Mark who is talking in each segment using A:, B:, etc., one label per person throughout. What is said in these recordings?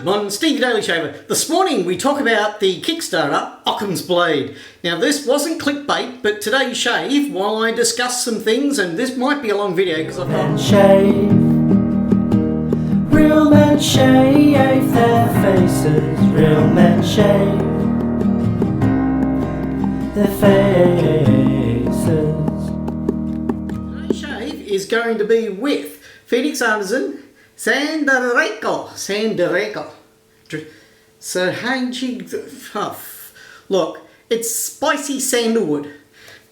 A: Good morning, Steve Daily Shaver. This morning we talk about the Kickstarter Occam's Blade. Now this wasn't clickbait, but today's shave, while I discuss some things, and this might be a long video because I've got...
B: Real men shave their faces. Real men shave their faces.
A: Today's shave is going to be with Phoenix Artisan Sangre. So, look, it's spicy sandalwood.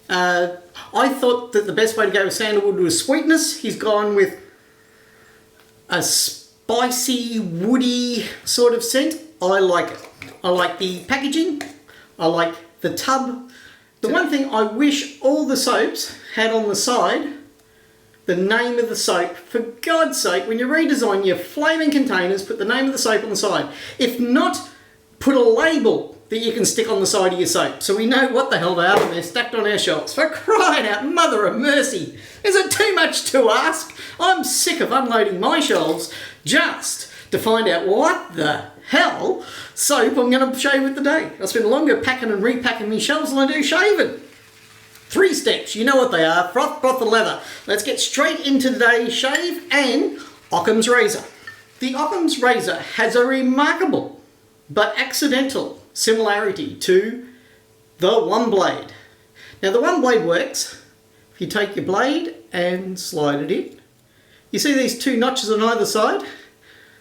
A: I thought that the best way to go with sandalwood was sweetness. He's gone with a spicy, woody sort of scent. I like it. I like the packaging. I like the tub. The one thing I wish all the soaps had on the side, the name of the soap. For God's sake, when you redesign your flaming containers, put the name of the soap on the side. If not, put a label that you can stick on the side of your soap so we know what the hell they are when they're stacked on our shelves. For crying out, mother of mercy. Is it too much to ask? I'm sick of unloading my shelves just to find out what the hell soap I'm going to shave with today. I spend longer packing and repacking my shelves than I do shaving. 3 steps, you know what they are. Froth, broth and leather. Let's get straight into today's shave and Occam's razor. The Occam's razor has a remarkable but accidental similarity to the One Blade. Now the One Blade works if you take your blade and slide it in. You see these 2 notches on either side?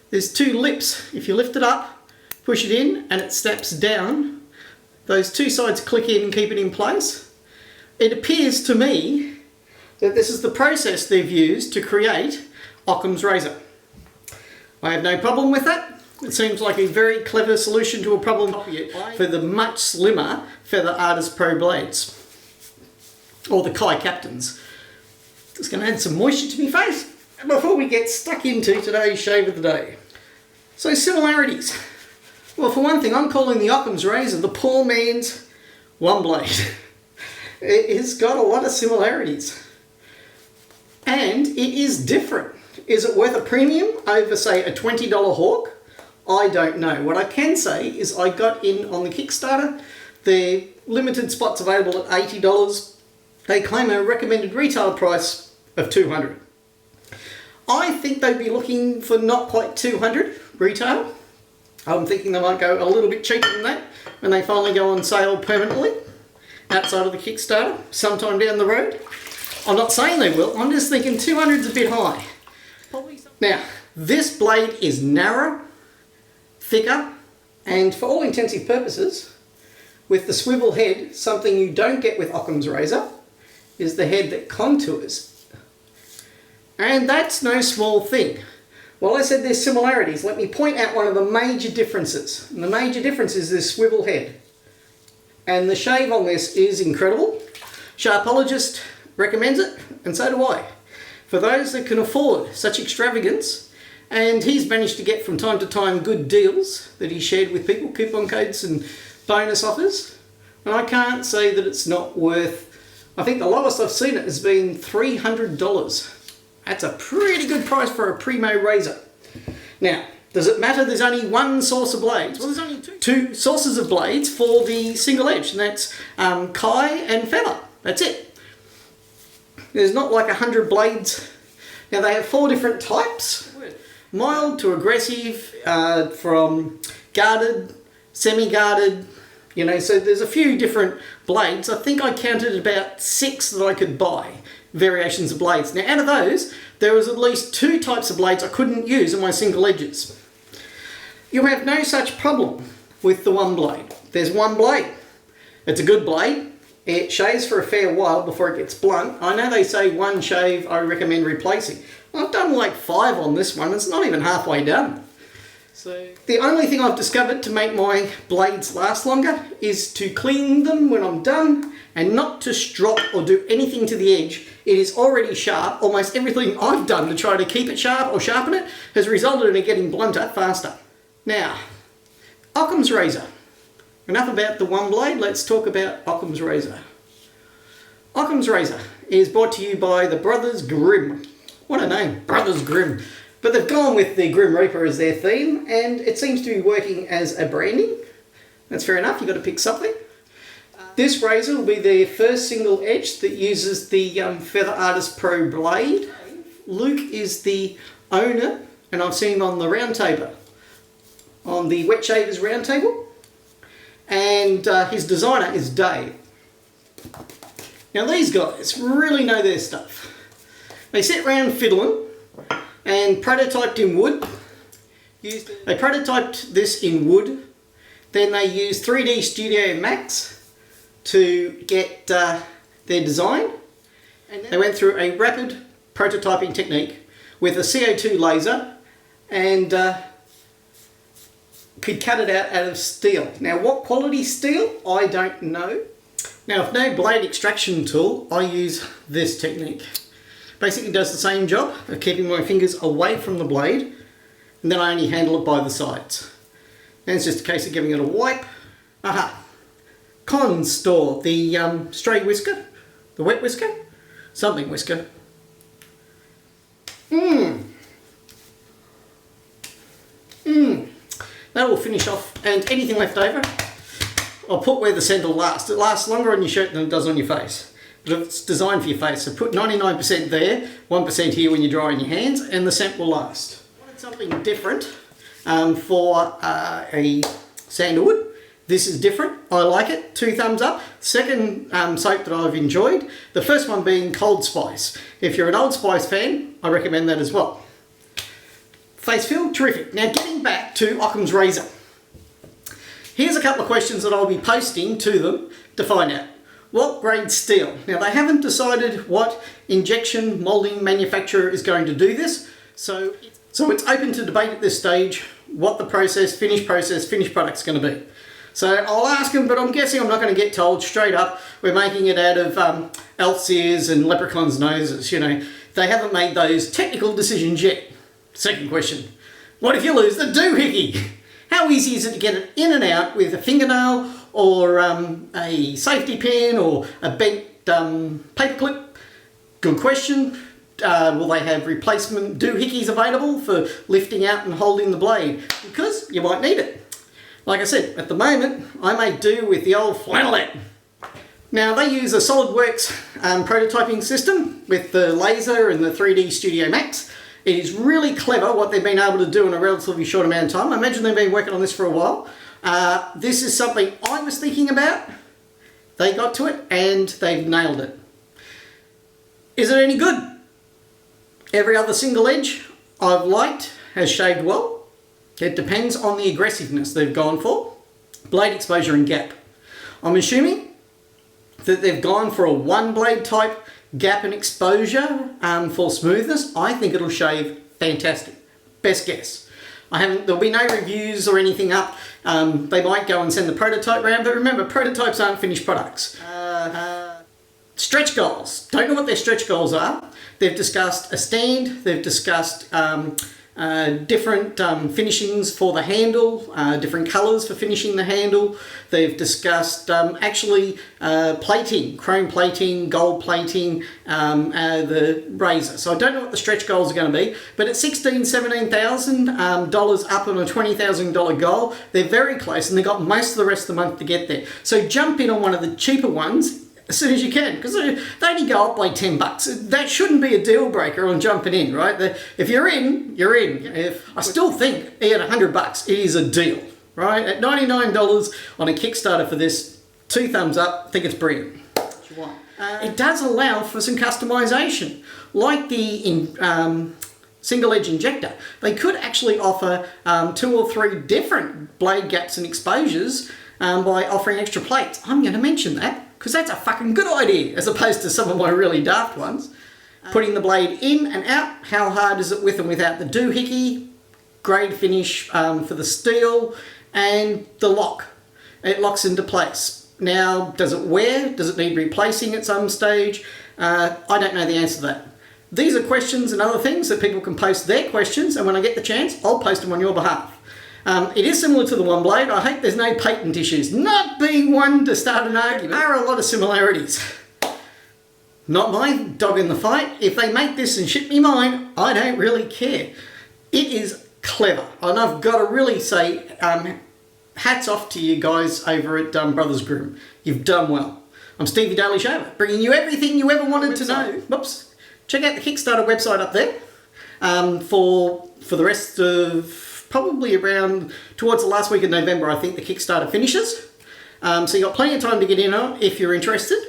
A: There's 2 lips. If you lift it up, push it in and it snaps down. Those 2 sides click in and keep it in place. It appears to me that this is the process they've used to create Occam's razor. I have no problem with that. It seems like a very clever solution to a problem for the much slimmer Feather Artist Pro blades. Or the Kai Captains. Just going to add some moisture to my face before we get stuck into today's shave of the day. So similarities. Well, for one thing, I'm calling the Occam's razor the poor man's One Blade. It's got a lot of similarities. And it is different. Is it worth a premium over, say, a $20 Hawk? I don't know. What I can say is I got in on the Kickstarter. The limited spots available at $80. They claim a recommended retail price of $200. I think they'd be looking for not quite $200 retail. I'm thinking they might go a little bit cheaper than that when they finally go on sale permanently outside of the Kickstarter sometime down the road. I'm not saying they will, I'm just thinking 200's a bit high. Now, this blade is narrow, thicker, and for all intensive purposes, with the swivel head, something you don't get with Occam's razor is the head that contours. And that's no small thing. While I said there's similarities, let me point out one of the major differences. And the major difference is this swivel head. And the shave on this is incredible. Sharpologist recommends it, and so do I. For those that can afford such extravagance, and he's managed to get from time to time good deals that he shared with people, coupon codes and bonus offers. And I can't say that it's not worth, I think the lowest I've seen it has been $300. That's a pretty good price for a primo razor. Now, does it matter there's only one source of blades? Well, there's only two sources of blades for the SingleEdge, and that's Kai and Feather. That's it. There's not like 100 blades. Now they have 4 different types. Mild to aggressive, from guarded, semi-guarded, you know, so there's a few different blades. I think I counted about 6 that I could buy, variations of blades. Now out of those, there was at least 2 types of blades I couldn't use in my single edges. You have no such problem with the One Blade. There's one blade. It's a good blade. It shaves for a fair while before it gets blunt. I know they say 1 shave I recommend replacing. I've done like 5 on this one. It's not even halfway done. So the only thing I've discovered to make my blades last longer is to clean them when I'm done and not to strop or do anything to the edge. It is already sharp. Almost everything I've done to try to keep it sharp or sharpen it has resulted in it getting blunter faster. Now, Occam's razor. Enough about the One Blade, let's talk about Occam's razor. Occam's razor is brought to you by the Brothers Grimm. What a name, Brothers Grimm. But they've gone with the Grim Reaper as their theme, and it seems to be working as a branding. That's fair enough, you've got to pick something. This razor will be their first single edge that uses the Feather Artist Pro blade. Luke is the owner, and I've seen him on the round table, on the Wet Shavers round table, and his designer is Dave. Now these guys really know their stuff. They sit around fiddling and prototyped in wood. They prototyped this in wood, then they used 3D Studio Max to get their design. And they went through a rapid prototyping technique with a CO2 laser and could cut it out of steel. Now what quality steel, I don't know. Now with no blade extraction tool, I use this technique. Basically does the same job of keeping my fingers away from the blade, and then I only handle it by the sides. And it's just a case of giving it a wipe. Aha! Cons store, the stray whisker, the wet whisker, something whisker. That will finish off, and anything left over, I'll put where the scent will last. It lasts longer on your shirt than it does on your face. But it's designed for your face, so put 99% there, 1% here when you dry on your hands, and the scent will last. I wanted something different for a sandalwood. This is different, I like it, 2 thumbs up. Second soap that I've enjoyed, the first one being Cold Spice. If you're an Old Spice fan, I recommend that as well. Face feel, terrific. Now getting back to Occam's razor. Here's a couple of questions that I'll be posting to them to find out. What grade steel? Now they haven't decided what injection molding manufacturer is going to do this, so it's open to debate at this stage what the finished product is going to be. So I'll ask them, but I'm guessing I'm not going to get told straight up we're making it out of elf's ears and leprechauns' noses. You know, they haven't made those technical decisions yet. Second question, what if you lose the doohickey? How easy is it to get it in and out with a fingernail or a safety pin or a bent paperclip? Good question. Will they have replacement doohickeys available for lifting out and holding the blade? Because you might need it. Like I said, at the moment, I may do with the old flannelette. Now they use a SolidWorks prototyping system with the laser and the 3D Studio Max. It is really clever what they've been able to do in a relatively short amount of time. I imagine they've been working on this for a while. This is something I was thinking about. They got to it and they've nailed it. Is it any good? Every other single edge I've liked has shaved well. It depends on the aggressiveness they've gone for. Blade exposure and gap. I'm assuming that they've gone for a one blade type gap and exposure for smoothness. I think it'll shave fantastic. Best guess. There'll be no reviews or anything up. They might go and send the prototype round, but remember, prototypes aren't finished products. Stretch goals. Don't know what their stretch goals are. They've discussed a stand. They've discussed different finishings for the handle, different colours for finishing the handle. They've discussed actually plating, chrome plating, gold plating, the razor. So I don't know what the stretch goals are going to be, but at $16,000, $17,000 up on a $20,000 goal, they're very close and they've got most of the rest of the month to get there. So jump in on one of the cheaper ones as soon as you can, because they only go up by $10. That shouldn't be a deal breaker on jumping in, right? If you're in, you're in. I still think at $100 it is a deal, right? At $99 on a Kickstarter for this, 2 thumbs up. I think it's brilliant. It does allow for some customization, like the single edge injector. They could actually offer 2 or 3 different blade gaps and exposures by offering extra plates. I'm going to mention that, because that's a fucking good idea, as opposed to some of my really daft ones. Putting the blade in and out, how hard is it with and without the doohickey, grade finish for the steel, and the lock. It locks into place. Now, does it wear? Does it need replacing at some stage? I don't know the answer to that. These are questions and other things that people can post their questions, and when I get the chance, I'll post them on your behalf. It is similar to the one blade. I hope there's no patent issues. Not being one to start an argument. There are a lot of similarities. Not my dog in the fight. If they make this and ship me mine, I don't really care. It is clever, and I've got to really say, hats off to you guys over at Brothers Groom. You've done well. I'm Stevie Daily Shaver, bringing you everything you ever wanted to know. Whoops. Check out the Kickstarter website up there for the rest of probably around towards the last week of November. I think the Kickstarter finishes. So you've got plenty of time to get in on it if you're interested.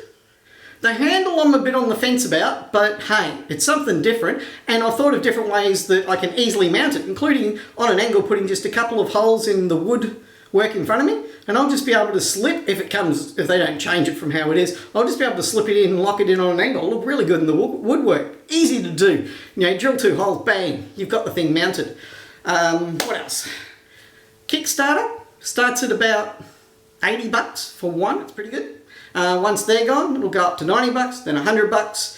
A: The handle I'm a bit on the fence about, but hey, it's something different, and I've thought of different ways that I can easily mount it, including on an angle putting just a couple of holes in the wood work in front of me, and I'll just be able to slip, if they don't change it from how it is, I'll just be able to slip it in and lock it in on an angle. It'll look really good in the woodwork. Easy to do. You know, drill 2 holes, bang, you've got the thing mounted. What else? Kickstarter starts at about $80 for one. It's pretty good. Once they're gone, it'll go up to $90, then $100.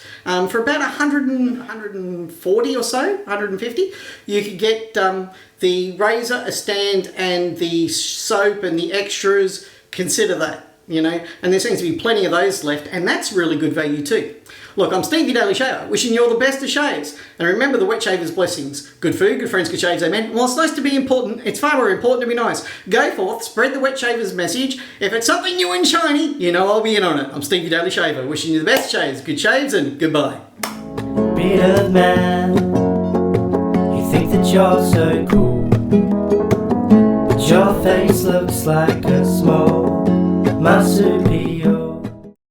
A: For about 140 or so, 150, you could get the razor, a stand, and the soap and the extras. Consider that, you know, and there seems to be plenty of those left, and that's really good value too. Look, I'm Stevie Daily Shaver, wishing you all the best of shaves. And remember the wet shaver's blessings. Good food, good friends, good shaves, amen. While it's nice to be important, it's far more important to be nice. Go forth, spread the wet shaver's message. If it's something new and shiny, you know I'll be in on it. I'm Stevie Daily Shaver, wishing you the best shaves, good shaves, and goodbye.
B: Bearded man, you think that you're so cool, but your face looks like a small marsupial.